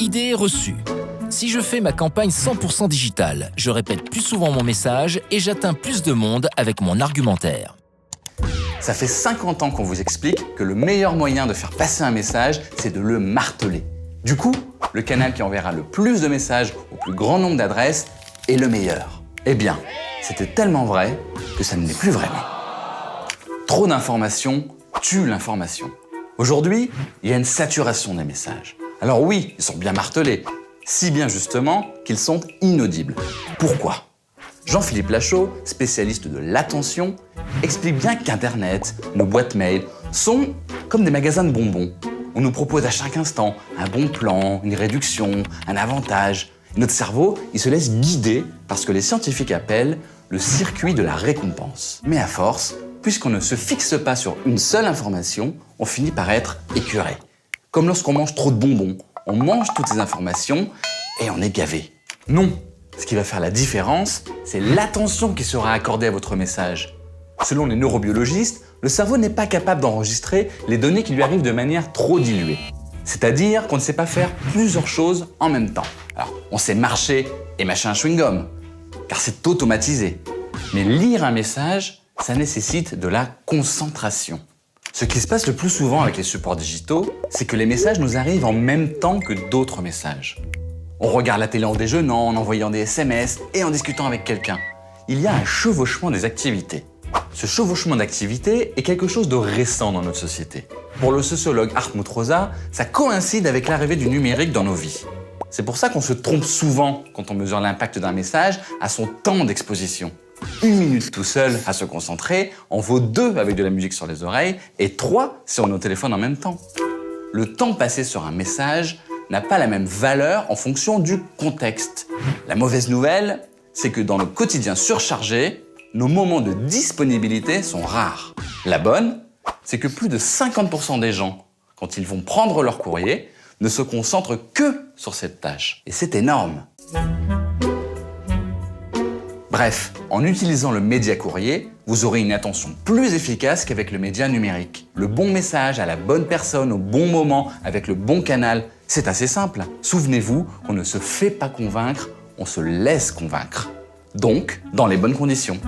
Idée reçue. Si je fais ma campagne 100% digitale, je répète plus souvent mon message et j'atteins plus de monde avec mon argumentaire. Ça fait 50 ans qu'on vous explique que le meilleur moyen de faire passer un message, c'est de le marteler. Du coup, le canal qui enverra le plus de messages au plus grand nombre d'adresses est le meilleur. Eh bien, c'était tellement vrai que ça ne l'est plus vraiment. Trop d'informations tue l'information. Aujourd'hui, il y a une saturation des messages. Alors oui, ils sont bien martelés, si bien justement qu'ils sont inaudibles. Pourquoi ? Jean-Philippe Lachaud, spécialiste de l'attention, explique bien qu'Internet, nos boîtes mail, sont comme des magasins de bonbons. On nous propose à chaque instant un bon plan, une réduction, un avantage. Notre cerveau, il se laisse guider par ce que les scientifiques appellent le circuit de la récompense. Mais à force, puisqu'on ne se fixe pas sur une seule information, on finit par être écœuré. Comme lorsqu'on mange trop de bonbons, on mange toutes ces informations et on est gavé. Non, ce qui va faire la différence, c'est l'attention qui sera accordée à votre message. Selon les neurobiologistes, le cerveau n'est pas capable d'enregistrer les données qui lui arrivent de manière trop diluée. C'est-à-dire qu'on ne sait pas faire plusieurs choses en même temps. Alors, on sait marcher et mâcher un chewing-gum, car c'est automatisé. Mais lire un message, ça nécessite de la concentration. Ce qui se passe le plus souvent avec les supports digitaux, c'est que les messages nous arrivent en même temps que d'autres messages. On regarde la télé en déjeunant, en envoyant des SMS et en discutant avec quelqu'un. Il y a un chevauchement des activités. Ce chevauchement d'activités est quelque chose de récent dans notre société. Pour le sociologue Hartmut Rosa, ça coïncide avec l'arrivée du numérique dans nos vies. C'est pour ça qu'on se trompe souvent quand on mesure l'impact d'un message à son temps d'exposition. 1 minute tout seul à se concentrer en vaut 2 avec de la musique sur les oreilles et 3 si on est au téléphone en même temps. Le temps passé sur un message n'a pas la même valeur en fonction du contexte. La mauvaise nouvelle, c'est que dans le quotidien surchargé, nos moments de disponibilité sont rares. La bonne, c'est que plus de 50% des gens, quand ils vont prendre leur courrier, ne se concentrent que sur cette tâche. Et c'est énorme. Bref, en utilisant le média courrier, vous aurez une attention plus efficace qu'avec le média numérique. Le bon message à la bonne personne au bon moment avec le bon canal, c'est assez simple. Souvenez-vous qu'on ne se fait pas convaincre, on se laisse convaincre. Donc, dans les bonnes conditions.